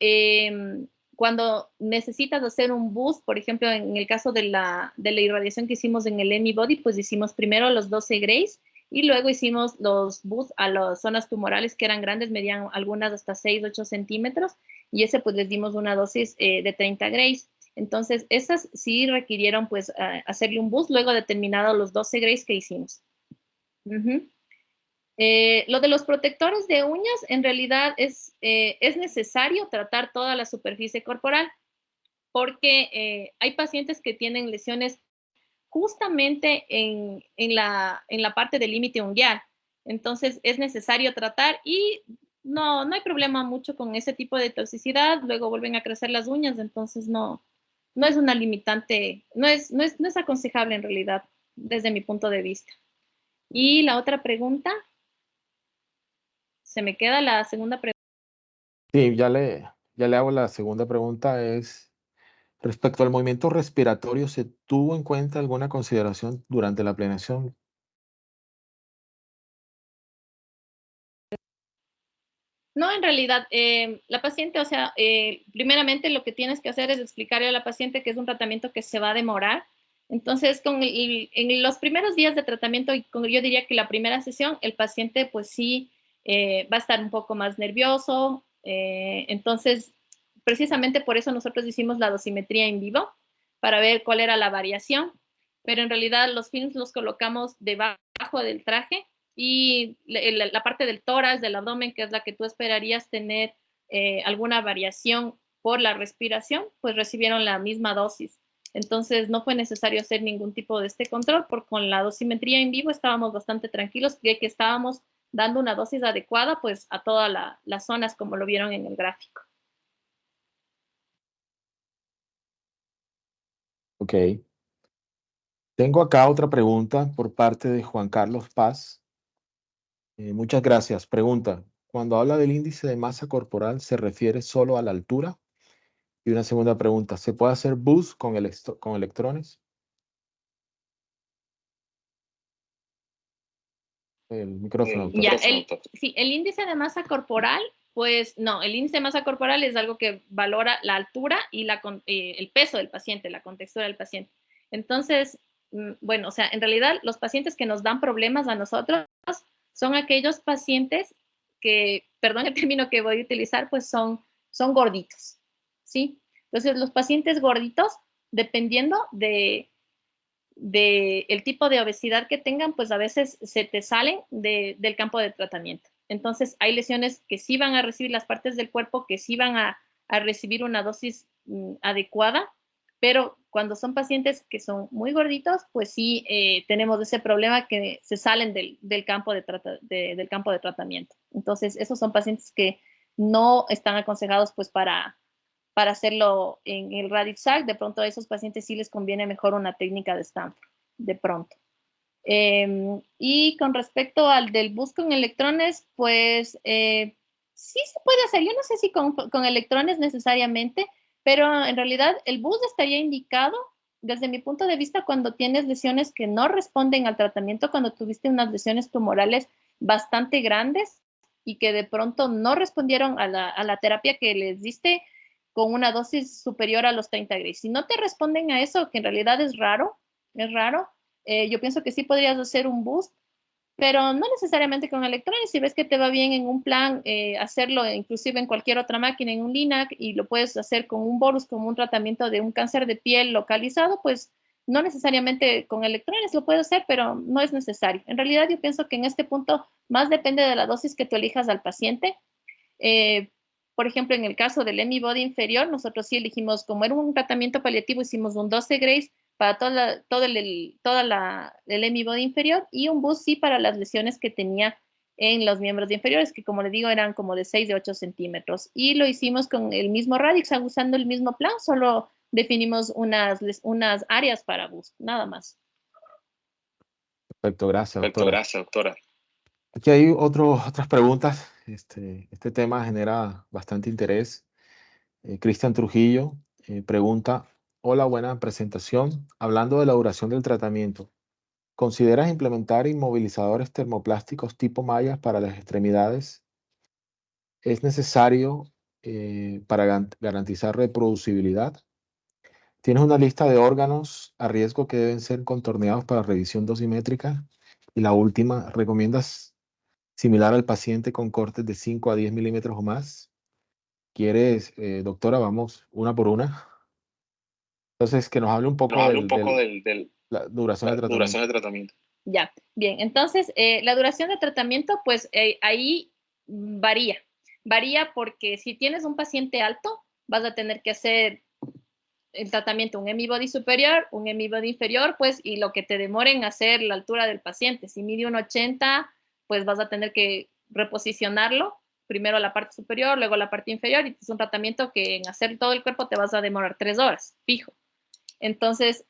cuando necesitas hacer un boost, por ejemplo, en el caso de la irradiación que hicimos en el Emi-Body, pues hicimos primero los 12 grays Y luego hicimos los BUS a las zonas tumorales que eran grandes, medían algunas hasta 6, 8 centímetros, y ese pues les dimos una dosis de 30 grays. Entonces, esas sí requirieron pues hacerle un BUS luego de terminados los 12 grays que hicimos. Lo de los protectores de uñas, en realidad es necesario tratar toda la superficie corporal, porque hay pacientes que tienen lesiones justamente en la parte del límite unguial. Entonces es necesario tratar y no hay problema mucho con ese tipo de toxicidad. Luego vuelven a crecer las uñas, entonces no es una limitante, no es aconsejable en realidad desde mi punto de vista. Y la otra pregunta, se me queda la segunda pregunta. Sí, ya le hago la segunda pregunta, es respecto al movimiento respiratorio, ¿se tuvo en cuenta alguna consideración durante la planeación? No, en realidad, la paciente, o sea, primeramente lo que tienes que hacer es explicarle a la paciente que es un tratamiento que se va a demorar. Entonces, en los primeros días de tratamiento, y yo diría que la primera sesión, el paciente pues sí va a estar un poco más nervioso. Entonces, precisamente por eso nosotros hicimos la dosimetría en vivo, para ver cuál era la variación. Pero en realidad los films los colocamos debajo del traje y la parte del tórax, del abdomen, que es la que tú esperarías tener alguna variación por la respiración, pues recibieron la misma dosis. Entonces no fue necesario hacer ningún tipo de este control, porque con la dosimetría en vivo estábamos bastante tranquilos de que estábamos dando una dosis adecuada pues a todas las zonas como lo vieron en el gráfico. Ok. Tengo acá otra pregunta por parte de Juan Carlos Paz. Muchas gracias. Pregunta, cuando habla del índice de masa corporal, ¿se refiere solo a la altura? Y una segunda pregunta, ¿se puede hacer boost con electrones? El micrófono, doctor. Ya, sí, el índice de masa corporal, pues no, el índice de masa corporal es algo que valora la altura y el peso del paciente, la contextura del paciente. Entonces, bueno, o sea, en realidad los pacientes que nos dan problemas a nosotros son aquellos pacientes que, perdón el término que voy a utilizar, pues son gorditos, ¿sí? Entonces, los pacientes gorditos, dependiendo el tipo de obesidad que tengan, pues a veces se te salen del campo de tratamiento. Entonces, hay lesiones que sí van a recibir las partes del cuerpo, que sí van a recibir una dosis adecuada, pero cuando son pacientes que son muy gorditos, pues sí tenemos ese problema que se salen del campo del campo de tratamiento. Entonces, esos son pacientes que no están aconsejados pues para hacerlo en el Radixac. De pronto a esos pacientes sí les conviene mejor una técnica de Stanford, de pronto. Y con respecto al del bus con electrones, pues sí se puede hacer. Yo no sé si con electrones necesariamente, pero en realidad el bus estaría indicado desde mi punto de vista cuando tienes lesiones que no responden al tratamiento, cuando tuviste unas lesiones tumorales bastante grandes y que de pronto no respondieron a la terapia que les diste con una dosis superior a los 30 grays. Si no te responden a eso, que en realidad es raro, yo pienso que sí podrías hacer un boost, pero no necesariamente con electrones. Si ves que te va bien en un plan, hacerlo inclusive en cualquier otra máquina, en un LINAC, y lo puedes hacer con un bolus, como un tratamiento de un cáncer de piel localizado, pues no necesariamente con electrones lo puedes hacer, pero no es necesario. En realidad yo pienso que en este punto más depende de la dosis que tú elijas al paciente. Eh, por ejemplo, en el caso del Emibody inferior, nosotros sí elegimos, como era un tratamiento paliativo, hicimos un 12 grays para todo el Emibody inferior y un boost sí para las lesiones que tenía en los miembros inferiores, que como le digo eran como de 6 de 8 centímetros. Y lo hicimos con el mismo Radix, usando el mismo plan, solo definimos unas áreas para boost, nada más. Perfecto, gracias, Perfecto, doctora. gracias, doctora. Aquí hay otras preguntas. Este tema genera bastante interés. Cristian Trujillo pregunta, hola, buena presentación. Hablando de la duración del tratamiento, ¿consideras implementar inmovilizadores termoplásticos tipo mallas para las extremidades? ¿Es necesario para garantizar reproducibilidad? ¿Tienes una lista de órganos a riesgo que deben ser contorneados para revisión dosimétrica? Y la última, ¿recomiendas similar al paciente con cortes de 5 a 10 milímetros o más? ¿Quieres, doctora? Vamos una por una. Entonces, que nos hable un poco la duración de tratamiento. Ya, bien. Entonces, la duración de tratamiento, pues ahí varía. Varía porque si tienes un paciente alto, vas a tener que hacer el tratamiento, un hemibody superior, un hemibody inferior, pues, y lo que te demore en hacer la altura del paciente. Si mide 1,80, pues vas a tener que reposicionarlo, primero la parte superior, luego la parte inferior, y es un tratamiento que en hacer todo el cuerpo te vas a demorar 3 horas, fijo. Entonces,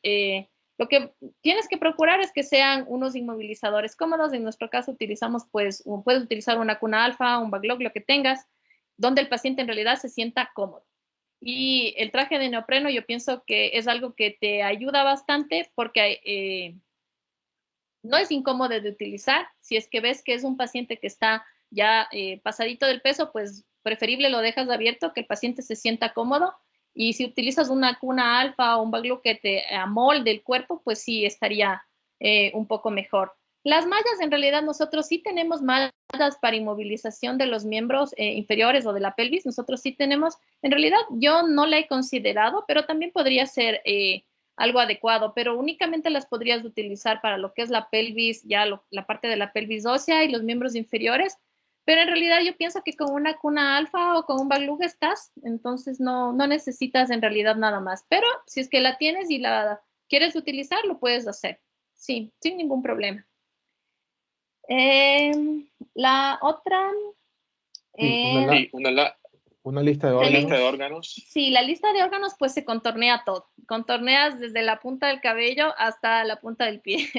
lo que tienes que procurar es que sean unos inmovilizadores cómodos. En nuestro caso utilizamos, pues, puedes utilizar una cuna alfa, un backlog, lo que tengas, donde el paciente en realidad se sienta cómodo. Y el traje de neopreno yo pienso que es algo que te ayuda bastante porque no es incómodo de utilizar. Si es que ves que es un paciente que está ya pasadito del peso, pues preferible lo dejas abierto, que el paciente se sienta cómodo. Y si utilizas una cuna alfa o un baglú que te amolde el cuerpo, pues sí estaría un poco mejor. Las mallas, en realidad, nosotros sí tenemos mallas para inmovilización de los miembros inferiores o de la pelvis. Nosotros sí tenemos. En realidad, yo no la he considerado, pero también podría ser algo adecuado, pero únicamente las podrías utilizar para lo que es la pelvis, ya la parte de la pelvis ósea y los miembros inferiores. Pero en realidad yo pienso que con una cuna alfa o con un baglug estás, entonces no necesitas en realidad nada más. Pero si es que la tienes y la quieres utilizar, lo puedes hacer. Sí, sin ningún problema. La otra... Una lista de órganos. Sí, la lista de órganos pues se contornea todo. Contorneas desde la punta del cabello hasta la punta del pie.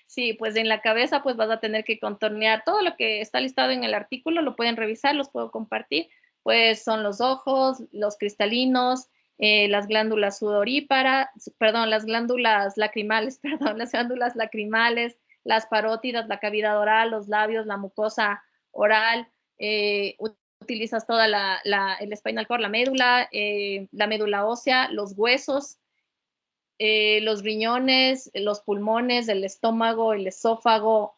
Sí, pues en la cabeza pues vas a tener que contornear todo lo que está listado en el artículo, lo pueden revisar, los puedo compartir. Pues son los ojos, los cristalinos, las glándulas sudoríparas, perdón, las glándulas lacrimales, perdón, las glándulas lacrimales, las parótidas, la cavidad oral, los labios, la mucosa oral, utilizas toda el spinal cord, la médula ósea, los huesos, los riñones, los pulmones, el estómago, el esófago,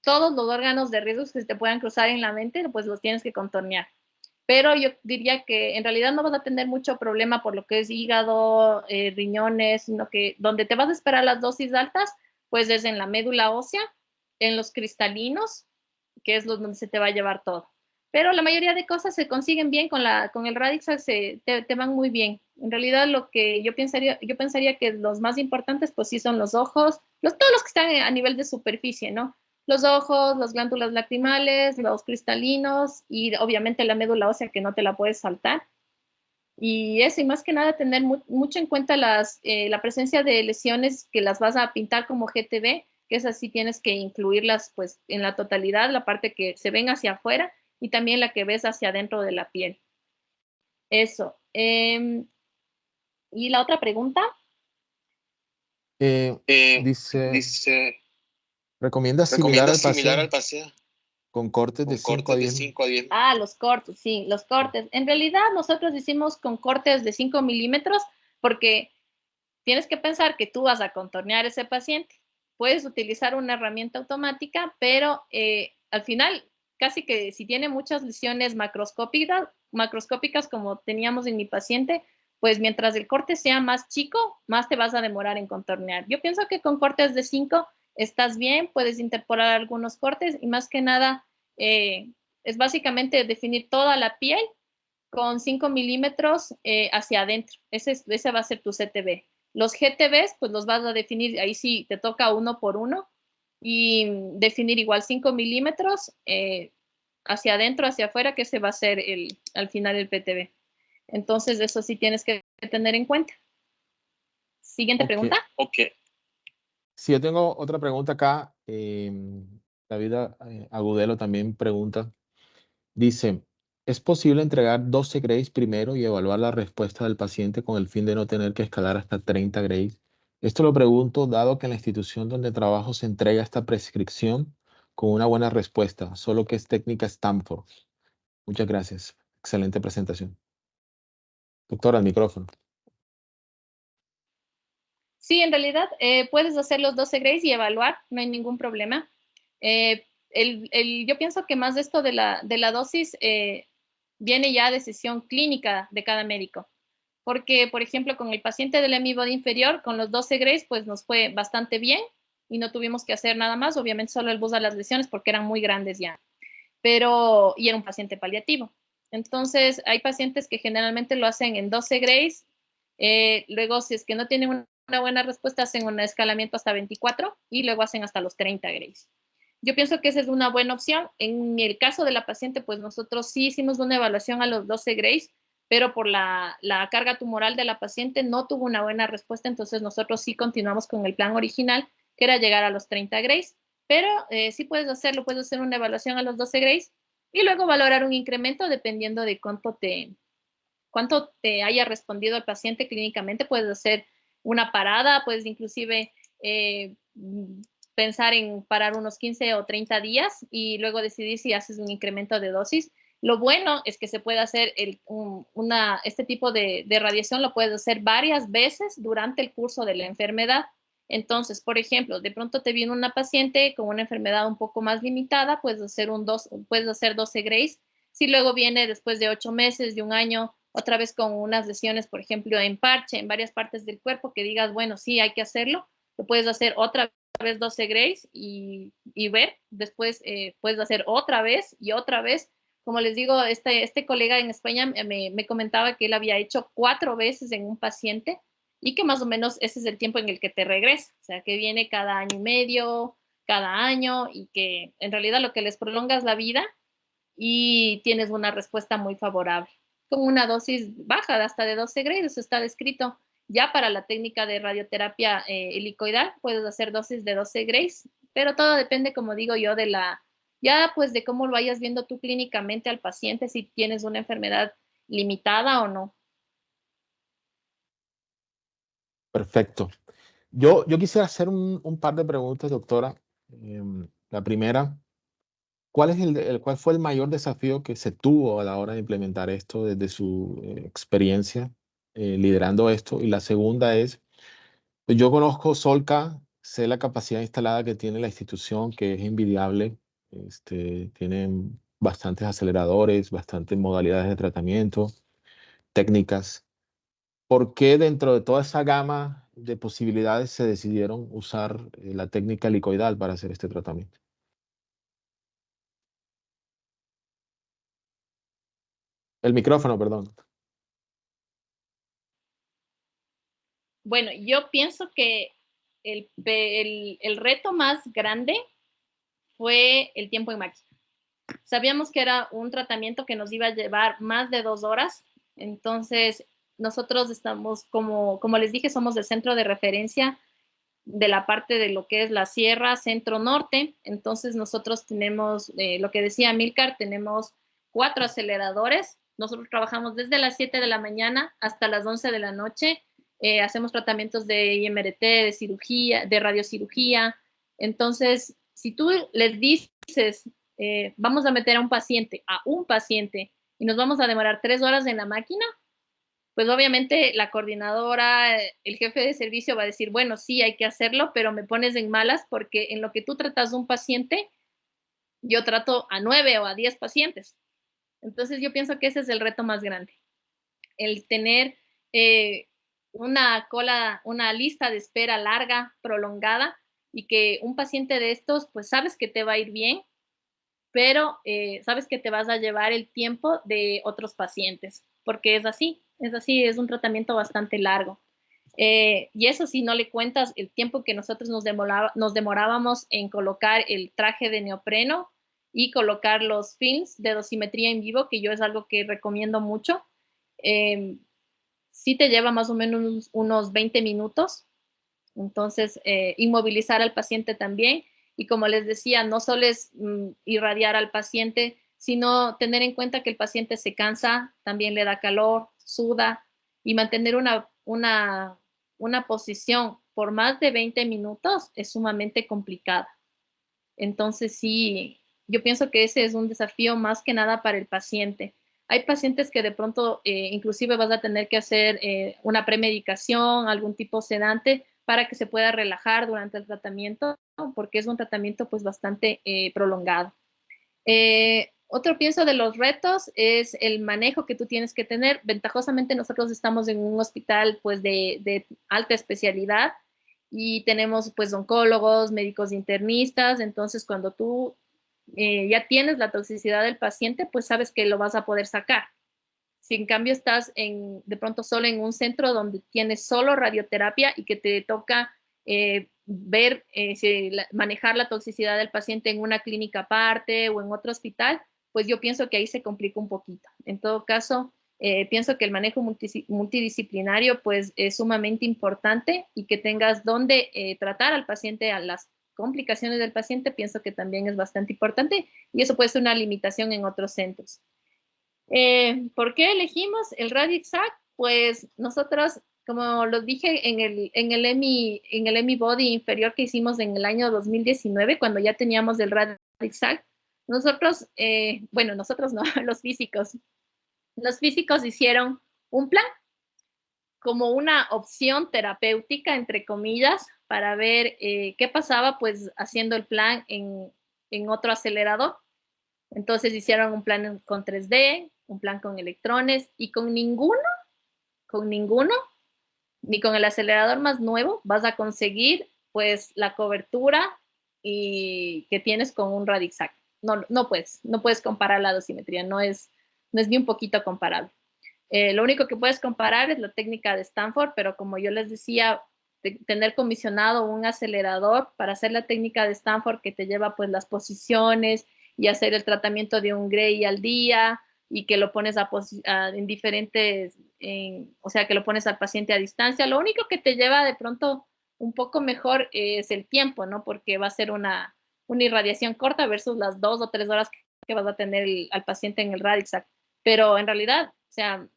todos los órganos de riesgo que se te puedan cruzar en la mente, pues los tienes que contornear. Pero yo diría que en realidad no vas a tener mucho problema por lo que es hígado, riñones, sino que donde te vas a esperar las dosis altas, pues es en la médula ósea, en los cristalinos, que es donde se te va a llevar todo. Pero la mayoría de cosas se consiguen bien con el Radixact, te van muy bien. En realidad lo que yo pensaría que los más importantes pues sí son los ojos, todos los que están a nivel de superficie, ¿no? Los ojos, las glándulas lacrimales, los cristalinos y obviamente la médula ósea que no te la puedes saltar. Y eso, y más que nada tener mucho en cuenta la presencia de lesiones que las vas a pintar como GTB, que es así, tienes que incluirlas pues en la totalidad, la parte que se ven hacia afuera y también la que ves hacia adentro de la piel. Eso. ¿Y la otra pregunta? Dice, ¿recomienda similar al paciente con cortes de 5 a 10? Ah, los cortes, sí, los cortes. En realidad nosotros hicimos con cortes de 5 milímetros porque tienes que pensar que tú vas a contornear ese paciente. Puedes utilizar una herramienta automática, pero al final, casi que si tiene muchas lesiones macroscópicas como teníamos en mi paciente, pues mientras el corte sea más chico, más te vas a demorar en contornear. Yo pienso que con cortes de 5 estás bien, puedes interpolar algunos cortes y más que nada es básicamente definir toda la piel con 5 milímetros hacia adentro. Ese va a ser tu CTB. Los GTBs, pues los vas a definir, ahí sí te toca uno por uno y definir igual 5 milímetros hacia adentro, hacia afuera, que ese va a ser al final el PTB. Entonces, eso sí tienes que tener en cuenta. Siguiente pregunta. Sí, yo tengo otra pregunta acá. David Agudelo también pregunta. Dice, ¿es posible entregar 12 Grays primero y evaluar la respuesta del paciente con el fin de no tener que escalar hasta 30 Grays? Esto lo pregunto dado que en la institución donde trabajo se entrega esta prescripción con una buena respuesta, solo que es técnica Stanford. Muchas gracias. Excelente presentación. Doctora, al micrófono. Sí, en realidad puedes hacer los 12 grays y evaluar, no hay ningún problema. Yo pienso que más de esto de la dosis viene ya de decisión clínica de cada médico. Porque, por ejemplo, con el paciente del hemibody inferior, con los 12 grays, pues nos fue bastante bien y no tuvimos que hacer nada más, obviamente solo el bus a las lesiones porque eran muy grandes ya, y era un paciente paliativo. Entonces, hay pacientes que generalmente lo hacen en 12 grays, luego si es que no tienen una buena respuesta, hacen un escalamiento hasta 24 y luego hacen hasta los 30 grays. Yo pienso que esa es una buena opción. En el caso de la paciente, pues nosotros sí hicimos una evaluación a los 12 grays, pero por la carga tumoral de la paciente no tuvo una buena respuesta, entonces nosotros sí continuamos con el plan original, que era llegar a los 30 grays, pero sí puedes hacerlo, puedes hacer una evaluación a los 12 grays y luego valorar un incremento dependiendo de cuánto te haya respondido el paciente clínicamente. Puedes hacer una parada, puedes inclusive pensar en parar unos 15 o 30 días y luego decidir si haces un incremento de dosis. Lo bueno es que se puede hacer este tipo de radiación, lo puedes hacer varias veces durante el curso de la enfermedad. Entonces, por ejemplo, de pronto te viene una paciente con una enfermedad un poco más limitada, puedes hacer 12 grays. Si luego viene después de 8 meses, de un año, otra vez con unas lesiones, por ejemplo, en parche, en varias partes del cuerpo, que digas, bueno, sí, hay que hacerlo, lo puedes hacer otra vez 12 grays y ver, después puedes hacer otra vez y otra vez. Como les digo, este colega en España me comentaba que él había hecho 4 veces en un paciente y que más o menos ese es el tiempo en el que te regresa, o sea, que viene cada año y medio, cada año, y que en realidad lo que les prolonga es la vida y tienes una respuesta muy favorable. Con una dosis baja, hasta de 12 grays, eso está descrito. Ya para la técnica de radioterapia helicoidal, puedes hacer dosis de 12 grays, pero todo depende, como digo yo, ya pues de cómo lo vayas viendo tú clínicamente al paciente, si tienes una enfermedad limitada o no. Perfecto. Yo quisiera hacer un par de preguntas, doctora. La primera, ¿cuál fue el mayor desafío que se tuvo a la hora de implementar esto desde su experiencia liderando esto? Y la segunda es, pues yo conozco Solca, sé la capacidad instalada que tiene la institución, que es envidiable. Tienen bastantes aceleradores, bastantes modalidades de tratamiento, técnicas. ¿Por qué dentro de toda esa gama de posibilidades se decidieron usar la técnica helicoidal para hacer este tratamiento? El micrófono, perdón. Bueno, yo pienso que el reto más grande fue el tiempo en máquina. Sabíamos que era un tratamiento que nos iba a llevar más de 2 horas, entonces nosotros estamos, como les dije, somos el centro de referencia de la parte de lo que es la Sierra Centro-Norte, entonces nosotros tenemos, lo que decía Milcar, tenemos 4 aceleradores, nosotros trabajamos desde las 7 de la mañana hasta las 11 de la noche, hacemos tratamientos de IMRT, de cirugía, de radiocirugía, entonces si tú les dices, vamos a meter a un paciente, y nos vamos a demorar 3 horas en la máquina, pues obviamente la coordinadora, el jefe de servicio va a decir, bueno, sí, hay que hacerlo, pero me pones en malas porque en lo que tú tratas de un paciente, yo trato a 9 o a 10 pacientes. Entonces yo pienso que ese es el reto más grande, el tener una lista de espera larga, prolongada, y que un paciente de estos, pues sabes que te va a ir bien, pero sabes que te vas a llevar el tiempo de otros pacientes, porque es así, es un tratamiento bastante largo. Y eso si no le cuentas el tiempo que nosotros nos demorábamos en colocar el traje de neopreno y colocar los films de dosimetría en vivo, que yo es algo que recomiendo mucho. Sí te lleva más o menos unos 20 minutos, entonces inmovilizar al paciente también. Y como les decía, no solo es irradiar al paciente, sino tener en cuenta que el paciente se cansa, también le da calor, suda, y mantener una posición por más de 20 minutos es sumamente complicada. Entonces, sí, yo pienso que ese es un desafío más que nada para el paciente. Hay pacientes que de pronto inclusive vas a tener que hacer una premedicación, algún tipo sedante, para que se pueda relajar durante el tratamiento, ¿no? Porque es un tratamiento pues bastante prolongado. Otro pienso de los retos es el manejo que tú tienes que tener. Ventajosamente nosotros estamos en un hospital pues de alta especialidad y tenemos pues oncólogos, médicos internistas, entonces cuando tú ya tienes la toxicidad del paciente, pues sabes que lo vas a poder sacar. Si en cambio estás de pronto solo en un centro donde tienes solo radioterapia y que te toca manejar la toxicidad del paciente en una clínica aparte o en otro hospital, pues yo pienso que ahí se complica un poquito. En todo caso, pienso que el manejo multidisciplinario pues es sumamente importante y que tengas donde tratar al paciente, a las complicaciones del paciente, pienso que también es bastante importante y eso puede ser una limitación en otros centros. ¿Por qué elegimos el RadixAct? Pues nosotros, como lo dije en el EMI Body inferior que hicimos en el año 2019, cuando ya teníamos el RadixAct, nosotros, bueno, nosotros no, los físicos hicieron un plan como una opción terapéutica, entre comillas, para ver qué pasaba pues haciendo el plan en otro acelerador. Entonces hicieron un plan con 3D, un plan con electrones y con ninguno, ni con el acelerador más nuevo vas a conseguir pues la cobertura y que tienes con un RadixAct. No puedes comparar la dosimetría, no es ni un poquito comparable. Lo único que puedes comparar es la técnica de Stanford, pero como yo les decía, tener comisionado un acelerador para hacer la técnica de Stanford que te lleva pues las posiciones y hacer el tratamiento de un Gray al día y que lo pones en diferentes, o sea, que lo pones al paciente a distancia. Lo único que te lleva de pronto un poco mejor es el tiempo, ¿no? Porque va a ser una irradiación corta versus las 2 o 3 horas que vas a tener al paciente en el RadixAct. Pero en realidad, o sea,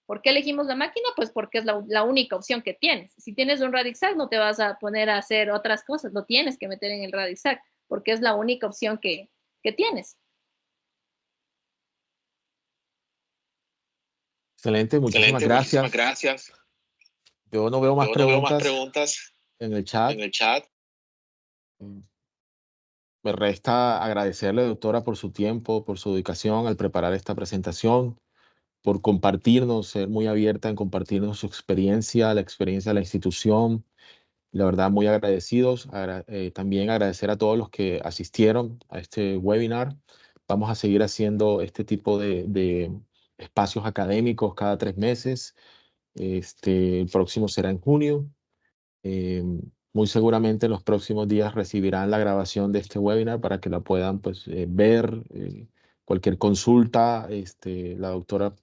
¿por qué elegimos la máquina? Pues porque es la única opción que tienes. Si tienes un RadixAct, no te vas a poner a hacer otras cosas, lo tienes que meter en el RadixAct, porque es la única opción que tienes. Excelente, muchísimas Excelente, muchísimas gracias. gracias. Yo no veo más Yo no veo más preguntas preguntas en el chat. en el chat. Me resta agradecerle, doctora, por su tiempo, por su dedicación al preparar esta presentación, por compartirnos, ser muy abierta en compartirnos su experiencia, la experiencia de la institución. La verdad, muy agradecidos. También agradecer a todos los que asistieron a este webinar. Vamos a seguir haciendo este tipo de espacios académicos cada 3 meses. El próximo será en junio. Muy seguramente en los próximos días recibirán la grabación de este webinar para que la puedan pues, ver. Cualquier consulta, la doctora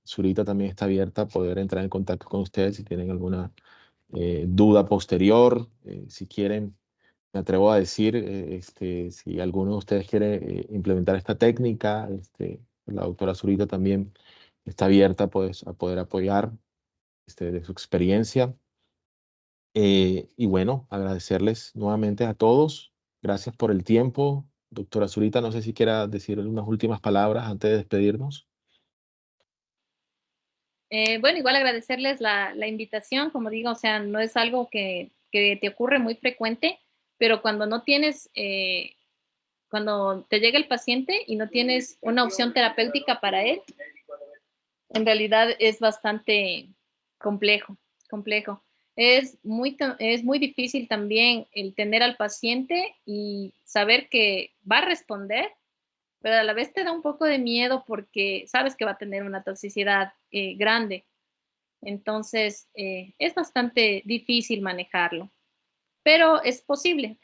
Zurita también está abierta a poder entrar en contacto con ustedes si tienen alguna duda posterior. Si quieren, me atrevo a decir, si alguno de ustedes quiere implementar esta técnica, la doctora Zurita también está abierta pues, a poder apoyar de su experiencia. Y bueno, agradecerles nuevamente a todos. Gracias por el tiempo. Doctora Zurita, no sé si quiera decir unas últimas palabras antes de despedirnos. Bueno, igual agradecerles la invitación, como digo, o sea, no es algo que te ocurre muy frecuente, pero cuando no tienes, cuando te llega el paciente y no tienes una opción terapéutica para él, en realidad es bastante complejo. Es muy difícil también el tener al paciente y saber que va a responder, pero a la vez te da un poco de miedo porque sabes que va a tener una toxicidad grande. Entonces, es bastante difícil manejarlo. Pero es posible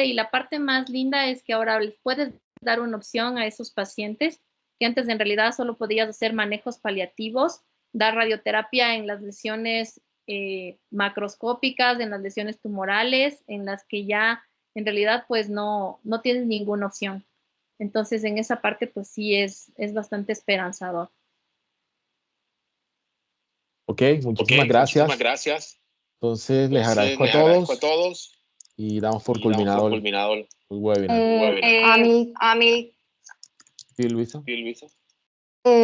y la parte más linda es que ahora les puedes dar una opción a esos pacientes que antes en realidad solo podías hacer manejos paliativos, dar radioterapia en las lesiones macroscópicas, en las lesiones tumorales, en las que ya en realidad pues no tienes ninguna opción. Entonces en esa parte pues sí es bastante esperanzador. Ok, muchísimas gracias. Gracias. Entonces, les agradezco a todos y damos por culminado el webinar. ¿Sí, Luisa?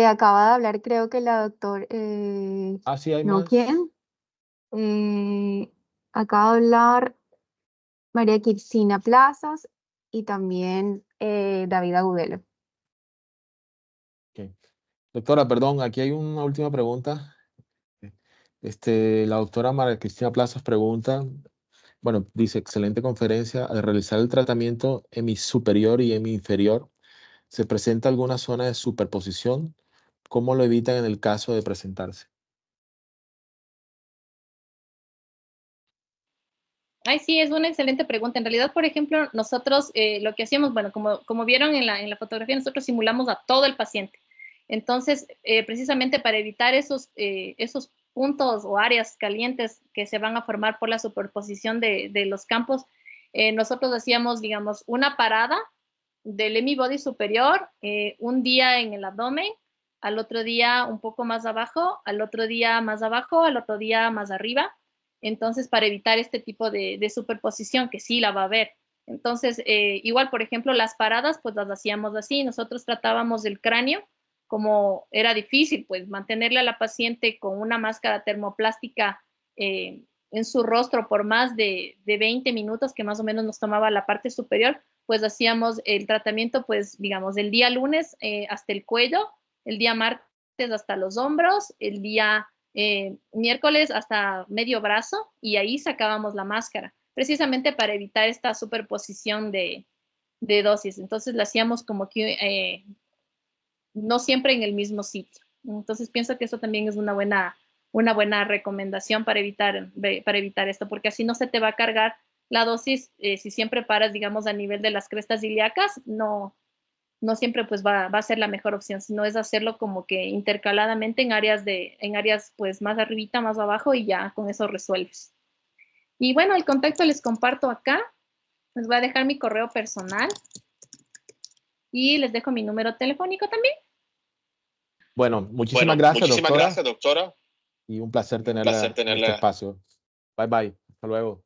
Acaba de hablar, creo que la doctora. Sí, hay ¿No más. quién? acaba de hablar María Cristina Plazas y también David Agudelo. Ok. Doctora, perdón, aquí hay una última pregunta. La doctora María Cristina Plazas pregunta, bueno, dice, excelente conferencia. Al realizar el tratamiento hemisuperior y hemiinferior, ¿se presenta alguna zona de superposición? ¿Cómo lo evitan en el caso de presentarse? Ay, sí, es una excelente pregunta. En realidad, por ejemplo, nosotros lo que hacíamos, bueno, como vieron en la fotografía, nosotros simulamos a todo el paciente. Entonces, precisamente para evitar esos puntos o áreas calientes que se van a formar por la superposición de los campos, nosotros hacíamos, digamos, una parada del hemibody superior, un día en el abdomen, al otro día un poco más abajo, al otro día más abajo, al otro día más arriba. Entonces, para evitar este tipo de superposición, que sí la va a haber. Entonces, igual, por ejemplo, las paradas, pues las hacíamos así. Nosotros tratábamos el cráneo, como era difícil, pues mantenerle a la paciente con una máscara termoplástica en su rostro por más de 20 minutos, que más o menos nos tomaba la parte superior, pues hacíamos el tratamiento, pues digamos, el día lunes hasta el cuello, el día martes hasta los hombros, el día miércoles hasta medio brazo, y ahí sacábamos la máscara, precisamente para evitar esta superposición de dosis. Entonces la hacíamos como que no siempre en el mismo sitio. Entonces pienso que eso también es una buena recomendación para evitar esto, porque así no se te va a cargar la dosis. Si siempre paras, digamos, a nivel de las crestas ilíacas, no siempre pues va a ser la mejor opción, sino es hacerlo como que intercaladamente en áreas pues más arribita, más abajo, y ya con eso resuelves. Y bueno, el contacto les comparto acá. Les voy a dejar mi correo personal y les dejo mi número telefónico también. Bueno, muchísimas gracias, doctora. Doctora. Y un placer tenerla en este espacio. Bye, bye. Hasta luego.